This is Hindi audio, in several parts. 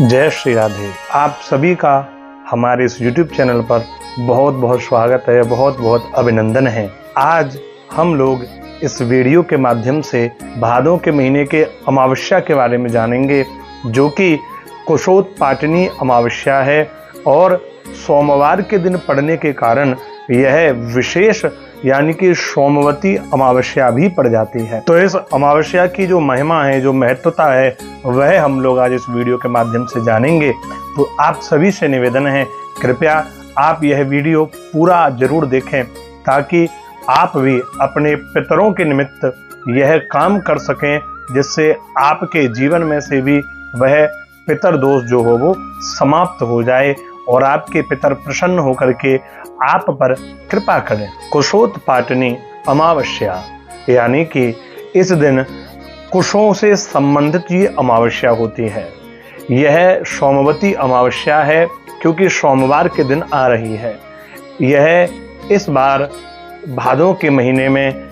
जय श्री राधे। आप सभी का हमारे इस YouTube चैनल पर बहुत बहुत स्वागत है, बहुत बहुत अभिनंदन है। आज हम लोग इस वीडियो के माध्यम से भादों के महीने के अमावस्या के बारे में जानेंगे, जो कि कुशोत्पाटिनी अमावस्या है और सोमवार के दिन पड़ने के कारण यह विशेष यानी कि सोमवती अमावस्या भी पड़ जाती है। तो इस अमावस्या की जो महिमा है, जो महत्वता है, वह हम लोग आज इस वीडियो के माध्यम से जानेंगे। तो आप सभी से निवेदन है, कृपया आप यह वीडियो पूरा जरूर देखें ताकि आप भी अपने पितरों के निमित्त यह काम कर सकें, जिससे आपके जीवन में से भी वह पितर दोष जो हो वो समाप्त हो जाए और आपके पितर प्रसन्न होकर के आप पर कृपा करें। कुशोत्पाटिनी अमावस्या यानी कि इस दिन कुशों से संबंधित ये अमावस्या होती है। यह सोमवती अमावस्या है क्योंकि सोमवार के दिन आ रही है। यह इस बार भादों के महीने में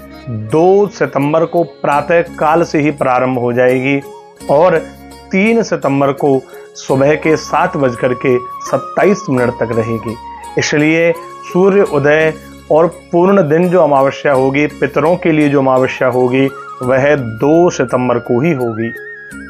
2 सितंबर को प्रातः काल से ही प्रारंभ हो जाएगी और 3 सितंबर को सुबह के 7:27 तक रहेगी। इसलिए सूर्य उदय और पूर्ण दिन जो अमावस्या होगी, पितरों के लिए जो अमावस्या होगी, वह 2 सितंबर को ही होगी।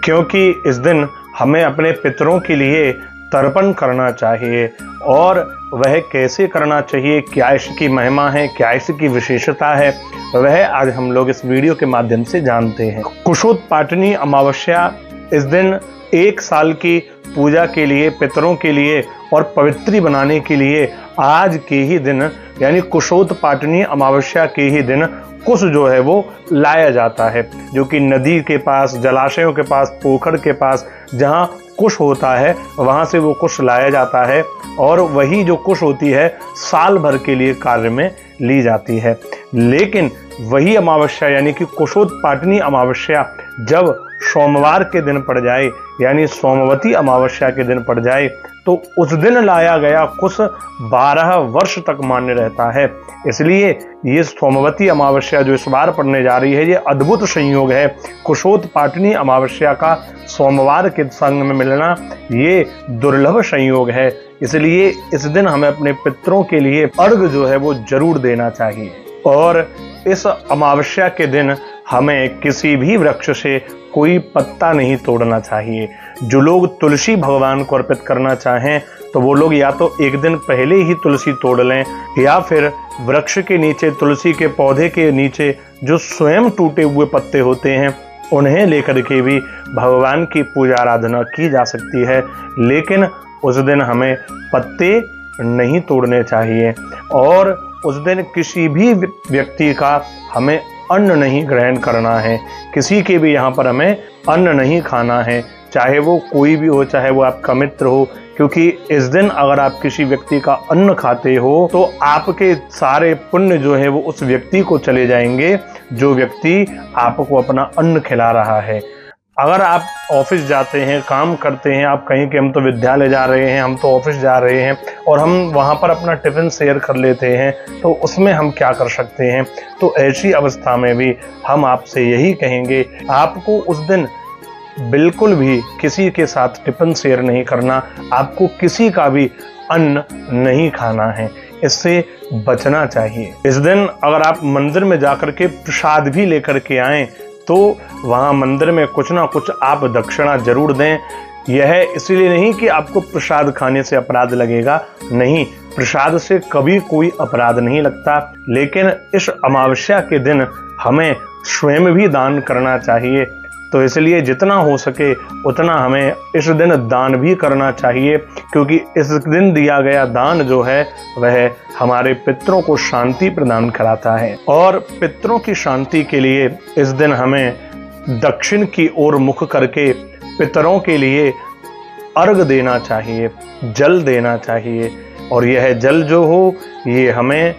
क्योंकि इस दिन हमें अपने पितरों के लिए तर्पण करना चाहिए और वह कैसे करना चाहिए, क्या इसकी महिमा है, क्या इसकी विशेषता है, वह आज हम लोग इस वीडियो के माध्यम से जानते हैं। कुशोत्पाटिनी अमावस्या इस दिन 1 साल की पूजा के लिए, पितरों के लिए और पवित्री बनाने के लिए आज के ही दिन यानी कुशोत्पाटिनी अमावस्या के ही दिन कुश जो है वो लाया जाता है, जो कि नदी के पास, जलाशयों के पास, पोखर के पास जहाँ कुश होता है वहाँ से वो कुश लाया जाता है और वही जो कुश होती है साल भर के लिए कार्य में ली जाती है। लेकिन वही अमावस्या यानी कि कुशोत्पाटिनी अमावस्या जब सोमवार के दिन पड़ जाए यानी सोमवती अमावस्या के दिन पड़ जाए तो उस दिन लाया गया कुश 12 वर्ष तक मान्य रहता है। इसलिए ये सोमवती अमावस्या जो इस बार पड़ने जा रही है, ये अद्भुत संयोग है। कुशोत्पाटिनी अमावस्या का सोमवार के संग में मिलना ये दुर्लभ संयोग है। इसलिए इस दिन हमें अपने पितरों के लिए अर्घ जो है वो जरूर देना चाहिए और इस अमावस्या के दिन हमें किसी भी वृक्ष से कोई पत्ता नहीं तोड़ना चाहिए। जो लोग तुलसी भगवान को अर्पित करना चाहें तो वो लोग या तो एक दिन पहले ही तुलसी तोड़ लें या फिर वृक्ष के नीचे, तुलसी के पौधे के नीचे जो स्वयं टूटे हुए पत्ते होते हैं उन्हें लेकर के भी भगवान की पूजा आराधना की जा सकती है। लेकिन उस दिन हमें पत्ते नहीं तोड़ने चाहिए और उस दिन किसी भी व्यक्ति का हमें अन्न नहीं ग्रहण करना है। किसी के भी यहाँ पर हमें अन्न नहीं खाना है, चाहे वो कोई भी हो, चाहे वो आपका मित्र हो, क्योंकि इस दिन अगर आप किसी व्यक्ति का अन्न खाते हो तो आपके सारे पुण्य जो है वो उस व्यक्ति को चले जाएंगे जो व्यक्ति आपको अपना अन्न खिला रहा है। अगर आप ऑफिस जाते हैं, काम करते हैं, आप कहीं कि हम तो विद्यालय जा रहे हैं, हम तो ऑफिस जा रहे हैं और हम वहाँ पर अपना टिफिन शेयर कर लेते हैं, तो उसमें हम क्या कर सकते हैं? तो ऐसी अवस्था में भी हम आपसे यही कहेंगे, आपको उस दिन बिल्कुल भी किसी के साथ टिफिन शेयर नहीं करना, आपको किसी का भी अन्न नहीं खाना है, इससे बचना चाहिए। इस दिन अगर आप मंदिर में जाकर के प्रसाद भी लेकर के आएँ तो वहाँ मंदिर में कुछ ना कुछ आप दक्षिणा जरूर दें। यह इसलिए नहीं कि आपको प्रसाद खाने से अपराध लगेगा, नहीं, प्रसाद से कभी कोई अपराध नहीं लगता। लेकिन इस अमावस्या के दिन हमें स्वयं भी दान करना चाहिए, तो इसलिए जितना हो सके उतना हमें इस दिन दान भी करना चाहिए, क्योंकि इस दिन दिया गया दान जो है वह हमारे पितरों को शांति प्रदान कराता है। और पितरों की शांति के लिए इस दिन हमें दक्षिण की ओर मुख करके पितरों के लिए अर्घ देना चाहिए, जल देना चाहिए। और यह जल जो हो ये हमें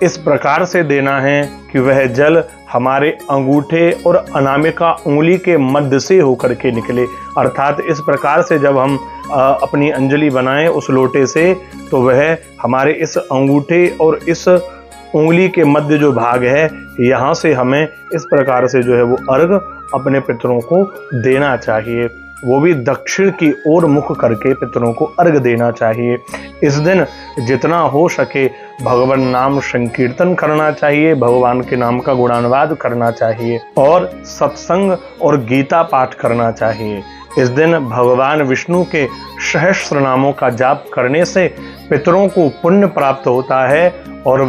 इस प्रकार से देना है कि वह जल हमारे अंगूठे और अनामिका उंगली के मध्य से होकर के निकले। अर्थात इस प्रकार से जब हम अपनी अंजलि बनाएं उस लोटे से, तो वह हमारे इस अंगूठे और इस उंगली के मध्य जो भाग है, यहाँ से हमें इस प्रकार से जो है वो अर्घ अपने पितरों को देना चाहिए। वो भी दक्षिण की ओर मुख करके पितरों को अर्घ देना चाहिए। इस दिन जितना हो सके भगवान नाम संकीर्तन करना चाहिए, भगवान के नाम का गुणानुवाद करना चाहिए और सत्संग और गीता पाठ करना चाहिए। इस दिन भगवान विष्णु के सहस्त्र नामों का जाप करने से पितरों को पुण्य प्राप्त होता है और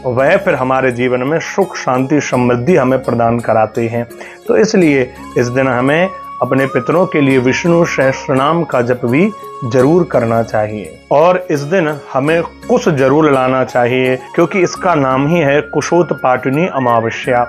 वह फिर हमारे जीवन में सुख शांति समृद्धि हमें प्रदान कराते हैं। तो इसलिए इस दिन हमें अपने पितरों के लिए विष्णु सहस्त्रनाम का जप भी जरूर करना चाहिए। और इस दिन हमें कुश जरूर लाना चाहिए, क्योंकि इसका नाम ही है कुशोत्पाटिनी अमावस्या।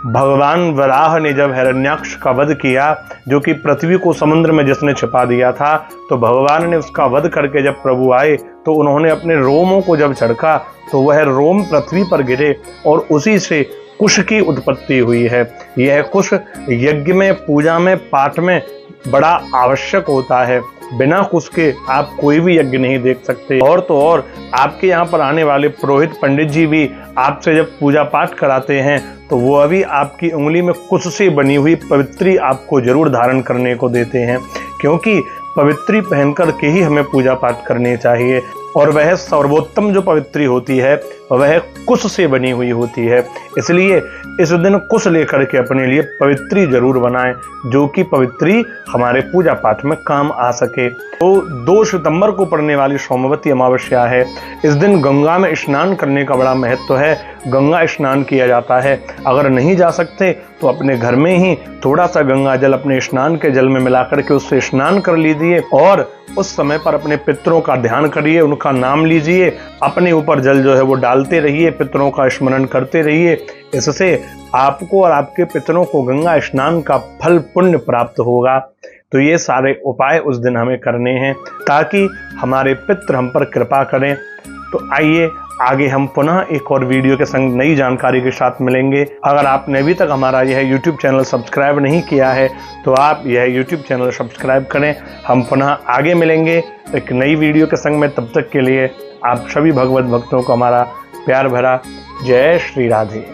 भगवान वराह ने जब हिरण्याक्ष का वध किया, जो कि पृथ्वी को समुद्र में जिसने छिपा दिया था, तो भगवान ने उसका वध करके जब प्रभु आए तो उन्होंने अपने रोमों को जब झड़का तो वह रोम पृथ्वी पर गिरे और उसी से कुश की उत्पत्ति हुई है। यह कुश यज्ञ में, पूजा में, पाठ में बड़ा आवश्यक होता है। बिना कुश के आप कोई भी यज्ञ नहीं देख सकते। और तो और आपके यहाँ पर आने वाले पुरोहित पंडित जी भी आपसे जब पूजा पाठ कराते हैं तो वो अभी आपकी उंगली में कुश से बनी हुई पवित्री आपको जरूर धारण करने को देते हैं, क्योंकि पवित्री पहनकर के ही हमें पूजा पाठ करनी चाहिए। और वह सर्वोत्तम जो पवित्री होती है वह कुश से बनी हुई होती है। इसलिए इस दिन कुश लेकर के अपने लिए पवित्री जरूर बनाएं, जो कि पवित्री हमारे पूजा पाठ में काम आ सके। तो 2 सितंबर को पड़ने वाली सोमवती अमावस्या है। इस दिन गंगा में स्नान करने का बड़ा महत्व है। गंगा स्नान किया जाता है। अगर नहीं जा सकते तो अपने घर में ही थोड़ा सा गंगा जल अपने स्नान के जल में मिलाकर के उससे स्नान कर लीजिए और उस समय पर अपने पितरों का ध्यान करिए, उनका नाम लीजिए, अपने ऊपर जल जो है वो डालते रहिए, पितरों का स्मरण करते रहिए। इससे आपको और आपके पितरों को गंगा स्नान का फल पुण्य प्राप्त होगा। तो ये सारे उपाय उस दिन हमें करने हैं ताकि हमारे पितृ हम पर कृपा करें। तो आइए आगे हम पुनः एक और वीडियो के संग नई जानकारी के साथ मिलेंगे। अगर आपने अभी तक हमारा यह YouTube चैनल सब्सक्राइब नहीं किया है तो आप यह YouTube चैनल सब्सक्राइब करें। हम पुनः आगे मिलेंगे एक नई वीडियो के संग में। तब तक के लिए आप सभी भगवत भक्तों को हमारा प्यार भरा जय श्री राधे।